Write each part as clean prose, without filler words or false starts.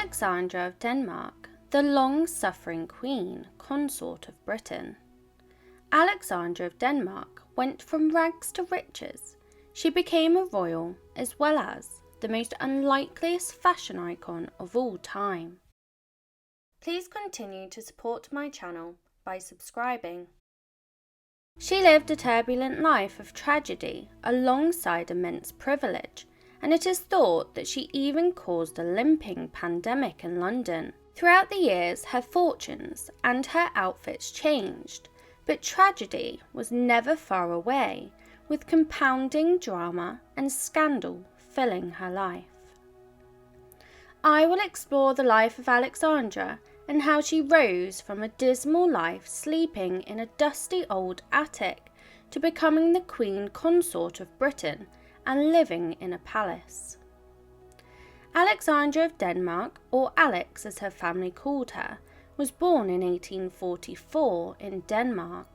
Alexandra of Denmark, the long-suffering queen, consort of Britain. Alexandra of Denmark went from rags to riches. She became a royal as well as the most unlikeliest fashion icon of all time. Please continue to support my channel by subscribing. She lived a turbulent life of tragedy alongside immense privilege, and it is thought that she even caused a limping pandemic in London. Throughout the years, her fortunes and her outfits changed, but tragedy was never far away, with compounding drama and scandal filling her life. I will explore the life of Alexandra and how she rose from a dismal life sleeping in a dusty old attic to becoming the queen consort of Britain and living in a palace. Alexandra of Denmark, or Alex as her family called her, was born in 1844 in Denmark.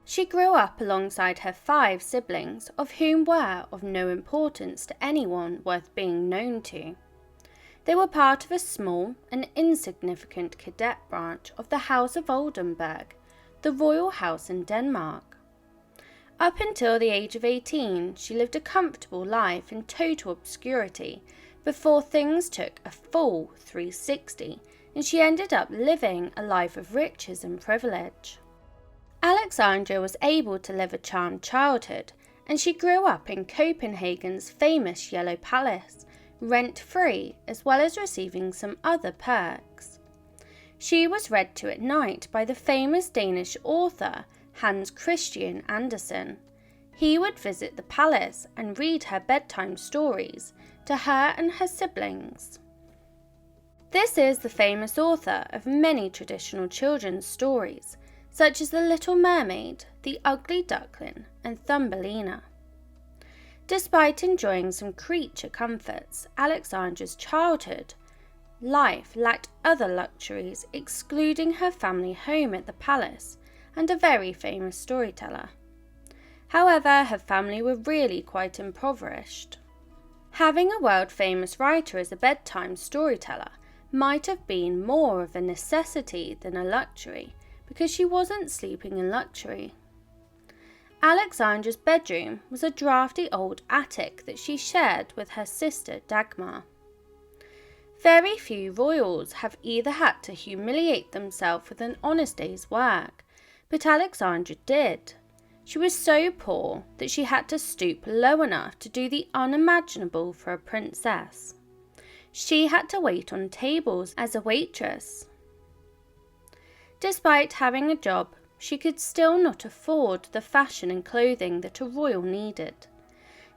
She grew up alongside her 5 siblings, of whom were of no importance to anyone worth being known to. They were part of a small and insignificant cadet branch of the House of Oldenburg, the royal house in Denmark. Up until the age of 18, she lived a comfortable life in total obscurity before things took a full 360 and she ended up living a life of riches and privilege. Alexandra was able to live a charmed childhood, and she grew up in Copenhagen's famous Yellow Palace, rent-free, as well as receiving some other perks. She was read to at night by the famous Danish author Hans Christian Andersen. He would visit the palace and read her bedtime stories to her and her siblings. This is the famous author of many traditional children's stories, such as The Little Mermaid, The Ugly Duckling, and Thumbelina. Despite enjoying some creature comforts, Alexandra's childhood life lacked other luxuries, excluding her family home at the palace and a very famous storyteller. However, her family were really quite impoverished. Having a world-famous writer as a bedtime storyteller might have been more of a necessity than a luxury, because she wasn't sleeping in luxury. Alexandra's bedroom was a drafty old attic that she shared with her sister Dagmar. Very few royals have either had to humiliate themselves with an honest day's work, but Alexandra did. She was so poor that she had to stoop low enough to do the unimaginable for a princess. She had to wait on tables as a waitress. Despite having a job, she could still not afford the fashion and clothing that a royal needed.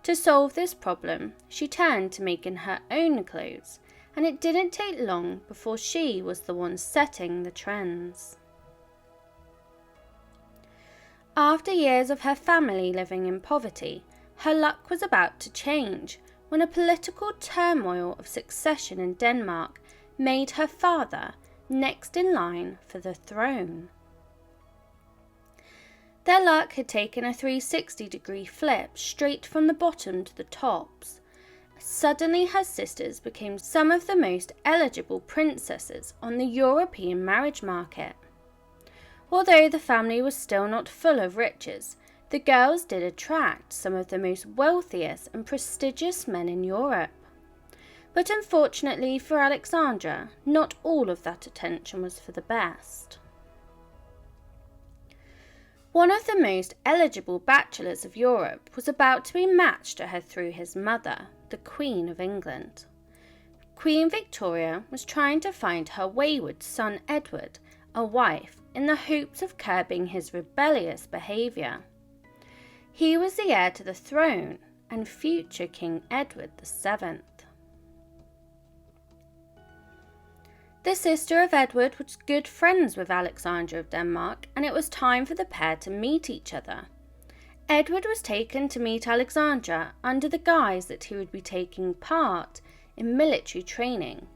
To solve this problem, she turned to making her own clothes, and it didn't take long before she was the one setting the trends. After years of her family living in poverty, her luck was about to change when a political turmoil of succession in Denmark made her father next in line for the throne. Their luck had taken a 360-degree flip straight from the bottom to the tops. Suddenly her sisters became some of the most eligible princesses on the European marriage market. Although the family was still not full of riches, the girls did attract some of the most wealthiest and prestigious men in Europe. But unfortunately for Alexandra, not all of that attention was for the best. One of the most eligible bachelors of Europe was about to be matched to her through his mother, the Queen of England. Queen Victoria was trying to find her wayward son Edward a wife in the hopes of curbing his rebellious behaviour. He was the heir to the throne and future King Edward VII. The sister of Edward was good friends with Alexandra of Denmark, and it was time for the pair to meet each other. Edward was taken to meet Alexandra under the guise that he would be taking part in military training,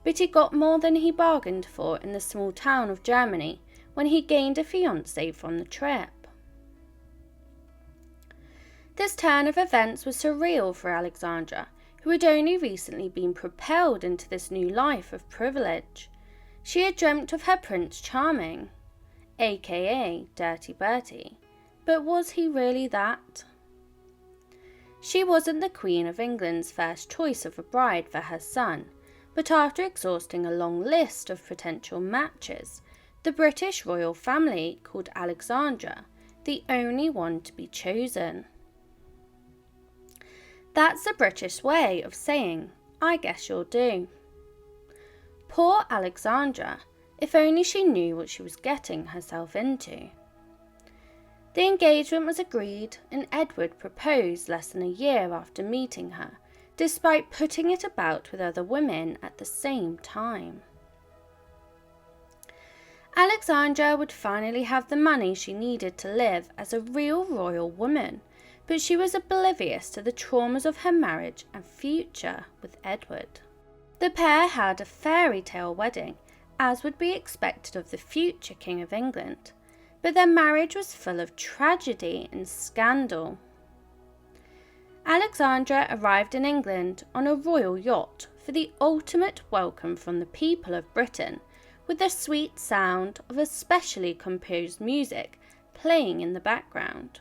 but he got more than he bargained for in the small town of Germany when he gained a fiancée from the trip. This turn of events was surreal for Alexandra, who had only recently been propelled into this new life of privilege. She had dreamt of her Prince Charming, aka Dirty Bertie, but was he really that? She wasn't the Queen of England's first choice of a bride for her son, but after exhausting a long list of potential matches, the British royal family called Alexandra the only one to be chosen. That's the British way of saying, "I guess you'll do." Poor Alexandra, if only she knew what she was getting herself into. The engagement was agreed, and Edward proposed less than a year after meeting her, despite putting it about with other women at the same time. Alexandra would finally have the money she needed to live as a real royal woman, but she was oblivious to the traumas of her marriage and future with Edward. The pair had a fairy tale wedding, as would be expected of the future King of England, but their marriage was full of tragedy and scandal. Alexandra arrived in England on a royal yacht for the ultimate welcome from the people of Britain, with the sweet sound of a specially composed music playing in the background.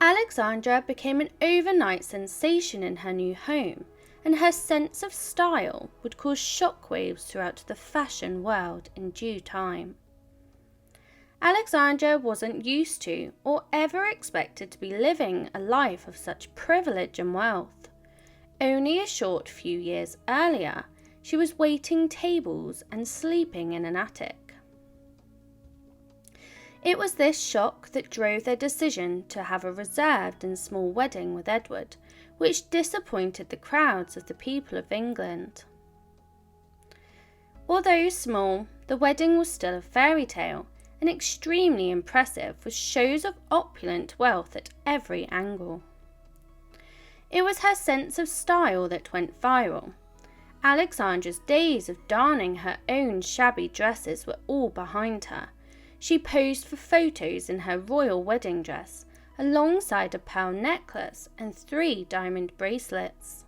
Alexandra became an overnight sensation in her new home, and her sense of style would cause shockwaves throughout the fashion world in due time. Alexandra wasn't used to or ever expected to be living a life of such privilege and wealth. Only a short few years earlier, she was waiting tables and sleeping in an attic. It was this shock that drove their decision to have a reserved and small wedding with Edward, which disappointed the crowds of the people of England. Although small, the wedding was still a fairy tale, and extremely impressive, with shows of opulent wealth at every angle. It was her sense of style that went viral. Alexandra's days of darning her own shabby dresses were all behind her. She posed for photos in her royal wedding dress, alongside a pearl necklace and 3 diamond bracelets.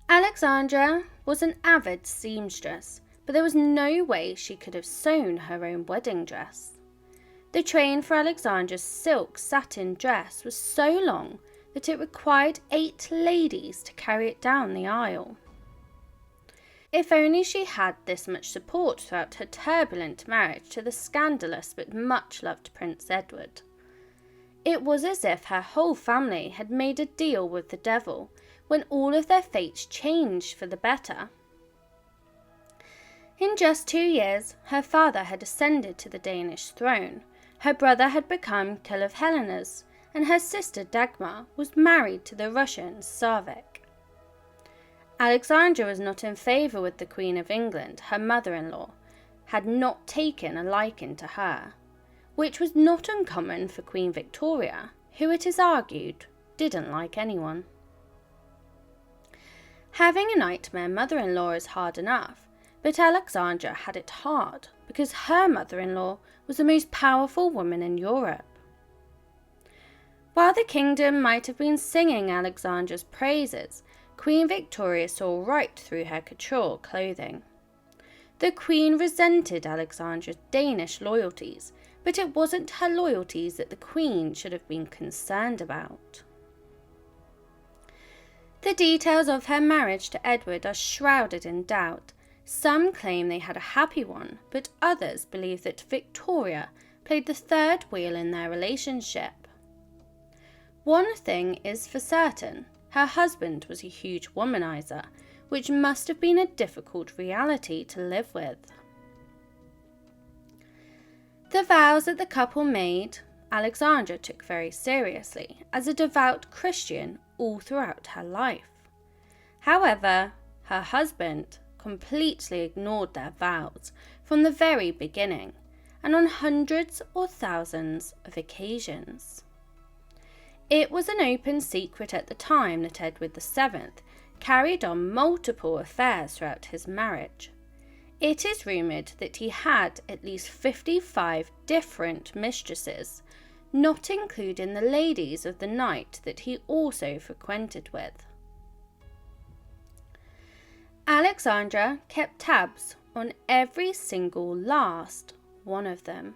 Alexandra was an avid seamstress, but there was no way she could have sewn her own wedding dress. The train for Alexandra's silk satin dress was so long that it required 8 ladies to carry it down the aisle. If only she had this much support throughout her turbulent marriage to the scandalous but much-loved Prince Edward. It was as if her whole family had made a deal with the devil when all of their fates changed for the better. In just 2 years, her father had ascended to the Danish throne, her brother had become King of Helenas, and her sister Dagmar was married to the Russian Savik. Alexandra was not in favour with the Queen of England, her mother-in-law, had not taken a liking to her, which was not uncommon for Queen Victoria, who it is argued didn't like anyone. Having a nightmare mother-in-law is hard enough, but Alexandra had it hard because her mother-in-law was the most powerful woman in Europe. While the kingdom might have been singing Alexandra's praises, Queen Victoria saw right through her couture clothing. The Queen resented Alexandra's Danish loyalties, but it wasn't her loyalties that the Queen should have been concerned about. The details of her marriage to Edward are shrouded in doubt. Some claim they had a happy one, but others believe that Victoria played the third wheel in their relationship. One thing is for certain, her husband was a huge womanizer, which must have been a difficult reality to live with. The vows that the couple made, Alexandra took very seriously as a devout Christian all throughout her life. However, her husband completely ignored their vows from the very beginning, and on hundreds or thousands of occasions. It was an open secret at the time that Edward VII carried on multiple affairs throughout his marriage. It is rumoured that he had at least 55 different mistresses, not including the ladies of the night that he also frequented with. Alexandra kept tabs on every single last one of them.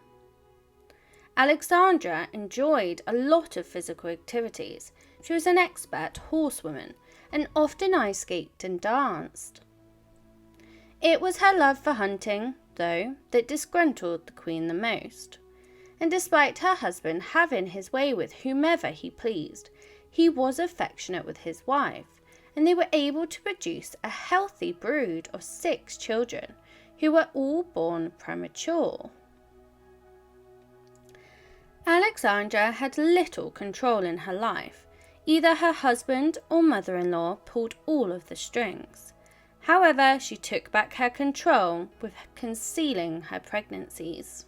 Alexandra enjoyed a lot of physical activities. She was an expert horsewoman and often ice skated and danced. It was her love for hunting, though, that disgruntled the Queen the most. And despite her husband having his way with whomever he pleased, he was affectionate with his wife, and they were able to produce a healthy brood of 6 children, who were all born premature. Alexandra had little control in her life. Either her husband or mother-in-law pulled all of the strings. However, she took back her control with concealing her pregnancies.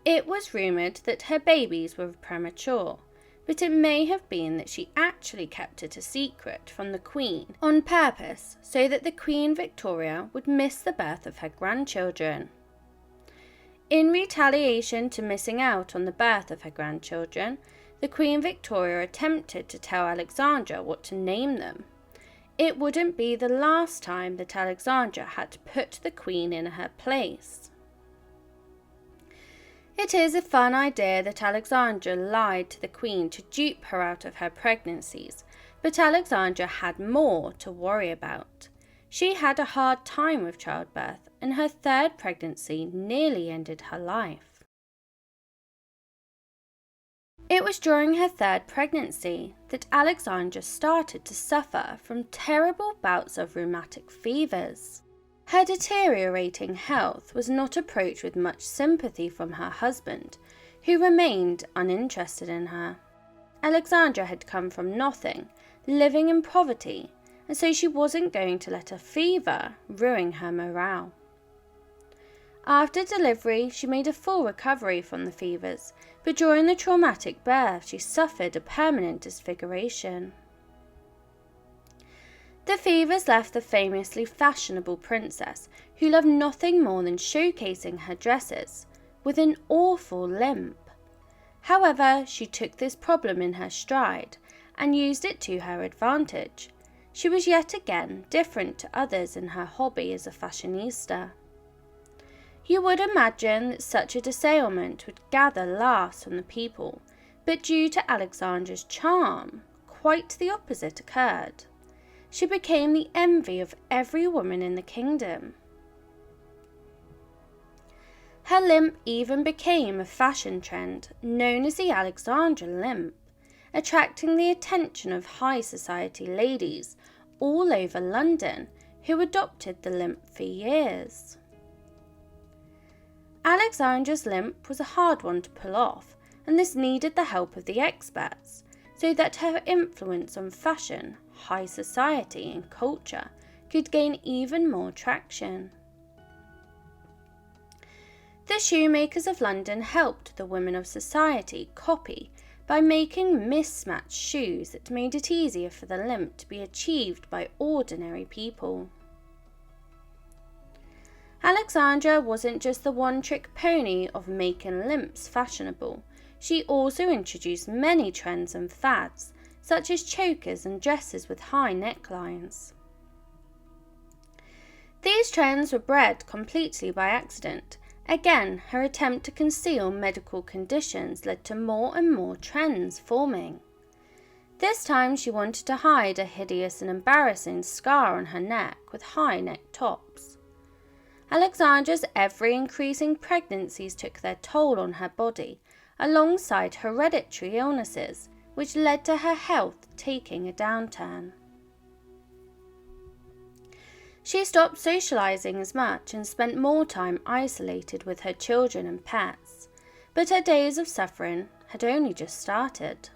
It was rumoured that her babies were premature, but it may have been that she actually kept it a secret from the Queen on purpose so that the Queen Victoria would miss the birth of her grandchildren. In retaliation to missing out on the birth of her grandchildren, the Queen Victoria attempted to tell Alexandra what to name them. It wouldn't be the last time that Alexandra had to put the Queen in her place. It is a fun idea that Alexandra lied to the Queen to dupe her out of her pregnancies, but Alexandra had more to worry about. She had a hard time with childbirth, and her 3rd pregnancy nearly ended her life. It was during her 3rd pregnancy that Alexandra started to suffer from terrible bouts of rheumatic fevers. Her deteriorating health was not approached with much sympathy from her husband, who remained uninterested in her. Alexandra had come from nothing, living in poverty, and so she wasn't going to let a fever ruin her morale. After delivery, she made a full recovery from the fevers, but during the traumatic birth, she suffered a permanent disfiguration. The fevers left the famously fashionable princess, who loved nothing more than showcasing her dresses, with an awful limp. However, she took this problem in her stride and used it to her advantage. She was yet again different to others in her hobby as a fashionista. You would imagine that such a dessailment would gather laughs from the people, but due to Alexandra's charm, quite the opposite occurred. She became the envy of every woman in the kingdom. Her limp even became a fashion trend known as the Alexandra Limp, attracting the attention of high society ladies all over London who adopted the limp for years. Alexandra's limp was a hard one to pull off, and this needed the help of the experts, so that her influence on fashion, high society and culture could gain even more traction. The shoemakers of London helped the women of society copy by making mismatched shoes that made it easier for the limp to be achieved by ordinary people. Alexandra wasn't just the one-trick pony of making limps fashionable. She also introduced many trends and fads, such as chokers and dresses with high necklines. These trends were bred completely by accident. Again, her attempt to conceal medical conditions led to more and more trends forming. This time she wanted to hide a hideous and embarrassing scar on her neck with high neck tops. Alexandra's ever-increasing pregnancies took their toll on her body, alongside hereditary illnesses, which led to her health taking a downturn. She stopped socializing as much and spent more time isolated with her children and pets, but her days of suffering had only just started.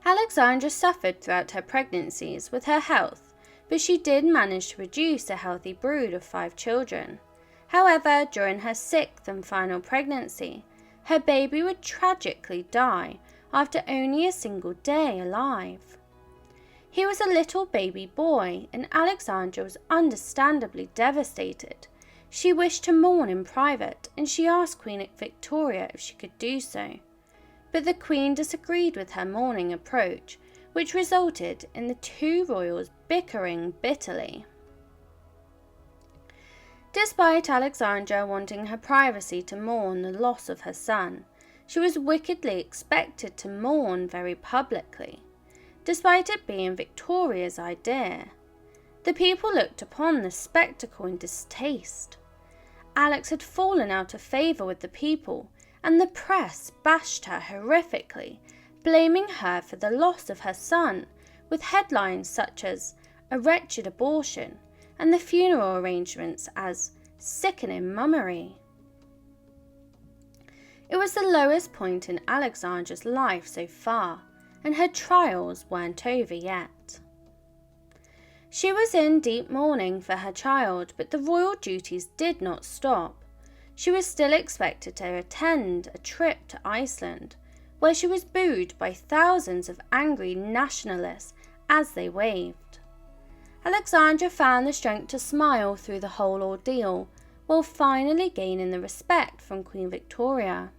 Alexandra suffered throughout her pregnancies with her health, but she did manage to produce a healthy brood of 5 children. However, during her 6th and final pregnancy, her baby would tragically die after only a single day alive. He was a little baby boy, and Alexandra was understandably devastated. She wished to mourn in private, and she asked Queen Victoria if she could do so. But the Queen disagreed with her mourning approach, which resulted in the two royals bickering bitterly. Despite Alexandra wanting her privacy to mourn the loss of her son, she was wickedly expected to mourn very publicly, despite it being Victoria's idea. The people looked upon the spectacle in distaste. Alex had fallen out of favour with the people, and the press bashed her horrifically, blaming her for the loss of her son, with headlines such as "a wretched abortion" and the funeral arrangements as "sickening mummery." It was the lowest point in Alexandra's life so far, and her trials weren't over yet. She was in deep mourning for her child, but the royal duties did not stop. She was still expected to attend a trip to Iceland, where she was booed by thousands of angry nationalists as they waved. Alexandra found the strength to smile through the whole ordeal, while finally gaining the respect from Queen Victoria.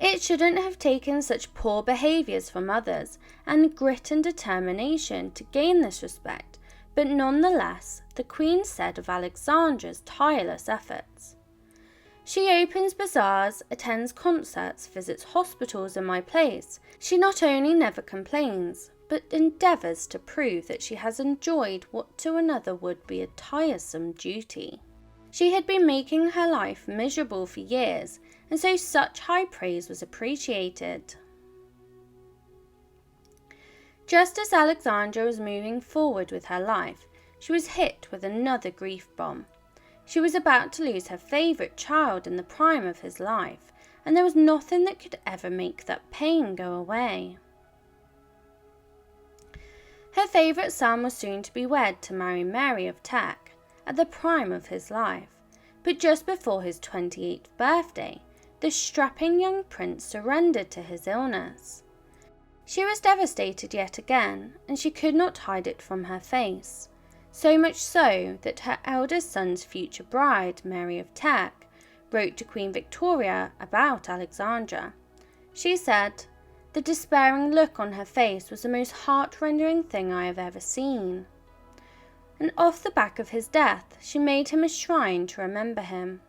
It shouldn't have taken such poor behaviours from others and grit and determination to gain this respect, but nonetheless, the Queen said of Alexandra's tireless efforts, "She opens bazaars, attends concerts, visits hospitals in my place. She not only never complains, but endeavours to prove that she has enjoyed what to another would be a tiresome duty." She had been making her life miserable for years, and so such high praise was appreciated. Just as Alexandra was moving forward with her life, she was hit with another grief bomb. She was about to lose her favourite child in the prime of his life, and there was nothing that could ever make that pain go away. Her favourite son was soon to be wed to marry Mary of Teck at the prime of his life, but just before his 28th birthday, the strapping young prince surrendered to his illness. She was devastated yet again, and she could not hide it from her face, so much so that her eldest son's future bride, Mary of Teck, wrote to Queen Victoria about Alexandra. She said, "The despairing look on her face was the most heart-rending thing I have ever seen." And off the back of his death, she made him a shrine to remember him.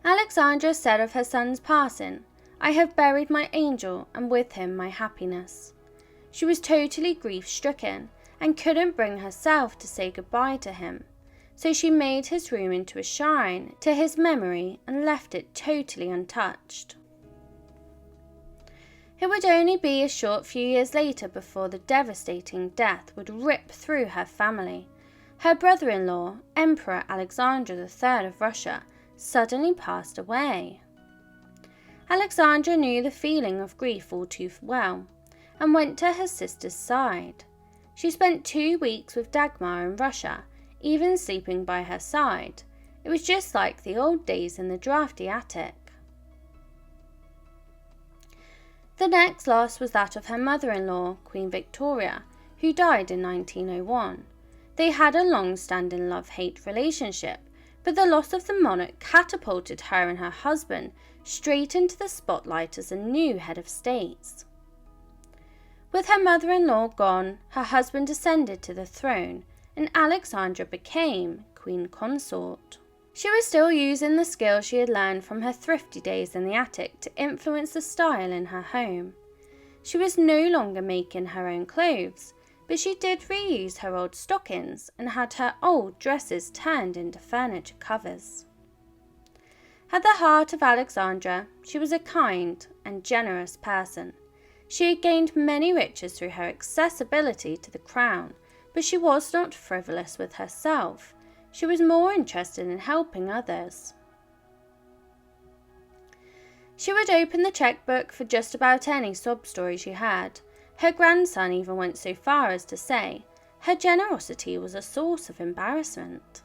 Alexandra said of her son's passing, "I have buried my angel, and with him my happiness." She was totally grief-stricken, and couldn't bring herself to say goodbye to him, so she made his room into a shrine to his memory and left it totally untouched. It would only be a short few years later before the devastating death would rip through her family. Her brother-in-law, Emperor Alexander III of Russia, suddenly passed away. Alexandra knew the feeling of grief all too well, and went to her sister's side. She spent 2 weeks with Dagmar in Russia, even sleeping by her side. It was just like the old days in the drafty attic. The next loss was that of her mother-in-law, Queen Victoria, who died in 1901. They had a long-standing love-hate relationship, but the loss of the monarch catapulted her and her husband straight into the spotlight as a new head of state. With her mother-in-law gone, her husband ascended to the throne, and Alexandra became Queen Consort. She was still using the skills she had learned from her thrifty days in the attic to influence the style in her home. She was no longer making her own clothes, but she did reuse her old stockings and had her old dresses turned into furniture covers. At the heart of Alexandra, she was a kind and generous person. She had gained many riches through her accessibility to the crown, but she was not frivolous with herself. She was more interested in helping others. She would open the checkbook for just about any sob story she had. Her grandson even went so far as to say her generosity was a source of embarrassment.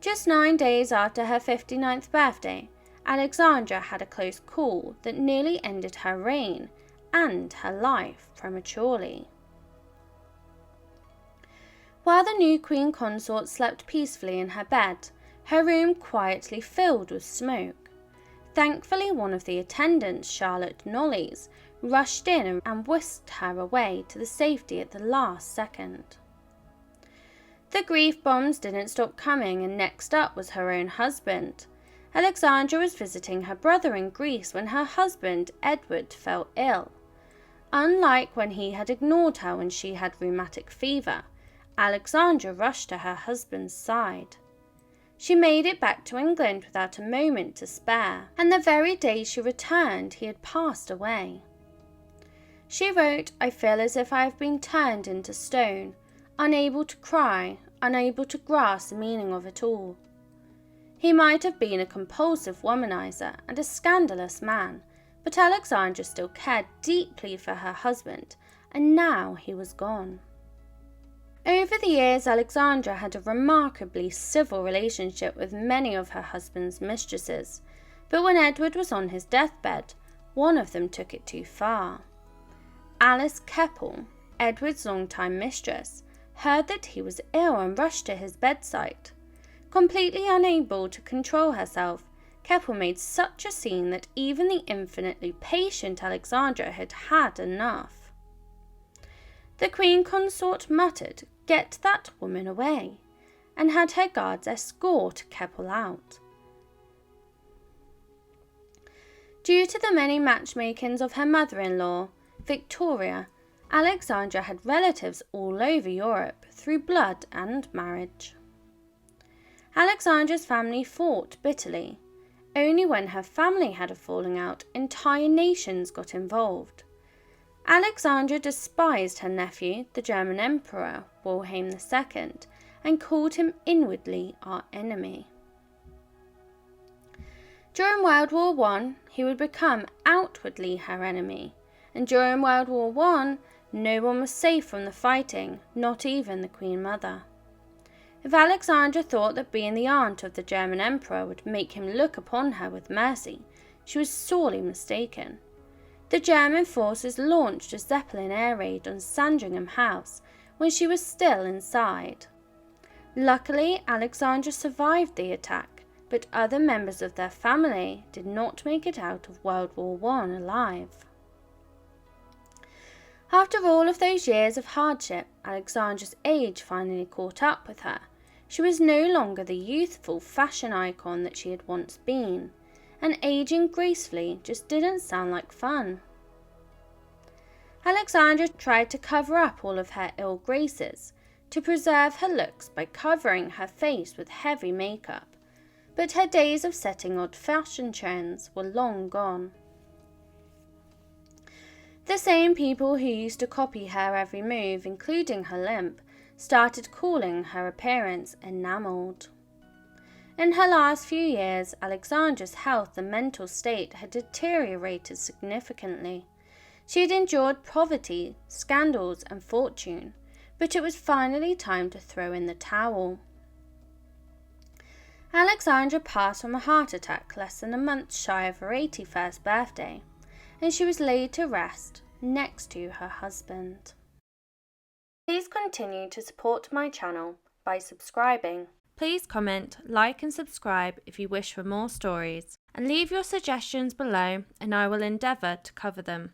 Just 9 days after her 59th birthday, Alexandra had a close call that nearly ended her reign and her life prematurely. While the new queen consort slept peacefully in her bed, her room quietly filled with smoke. Thankfully, one of the attendants, Charlotte Knollys, rushed in and whisked her away to the safety at the last second. The grief bombs didn't stop coming, and next up was her own husband. Alexandra was visiting her brother in Greece when her husband, Edward, fell ill. Unlike when he had ignored her when she had rheumatic fever, Alexandra rushed to her husband's side. She made it back to England without a moment to spare, and the very day she returned he had passed away. She wrote, "I feel as if I have been turned into stone, unable to cry, unable to grasp the meaning of it all." He might have been a compulsive womanizer and a scandalous man, but Alexandra still cared deeply for her husband, and now he was gone. Over the years, Alexandra had a remarkably civil relationship with many of her husband's mistresses, but when Edward was on his deathbed, one of them took it too far. Alice Keppel, Edward's longtime mistress, heard that he was ill and rushed to his bedside. Completely unable to control herself, Keppel made such a scene that even the infinitely patient Alexandra had had enough. The queen consort muttered, "Get that woman away," and had her guards escort Keppel out. Due to the many matchmakings of her mother-in-law, Victoria, Alexandra had relatives all over Europe through blood and marriage. Alexandra's family fought bitterly. Only when her family had a falling out, entire nations got involved. Alexandra despised her nephew, the German Emperor Wilhelm II, and called him inwardly our enemy. During World War I, he would become outwardly her enemy, and during World War I, no one was safe from the fighting, not even the Queen Mother. If Alexandra thought that being the aunt of the German Emperor would make him look upon her with mercy, she was sorely mistaken. The German forces launched a Zeppelin air raid on Sandringham House when she was still inside. Luckily, Alexandra survived the attack, but other members of their family did not make it out of World War I alive. After all of those years of hardship, Alexandra's age finally caught up with her. She was no longer the youthful fashion icon that she had once been, and aging gracefully just didn't sound like fun. Alexandra tried to cover up all of her ill graces, to preserve her looks by covering her face with heavy makeup, but her days of setting odd fashion trends were long gone. The same people who used to copy her every move, including her limp, started calling her appearance enamelled. In her last few years, Alexandra's health and mental state had deteriorated significantly. She had endured poverty, scandals, and fortune, but it was finally time to throw in the towel. Alexandra passed from a heart attack less than a month shy of her 81st birthday, and she was laid to rest next to her husband. Please continue to support my channel by subscribing. Please comment, like and subscribe if you wish for more stories, and leave your suggestions below and I will endeavour to cover them.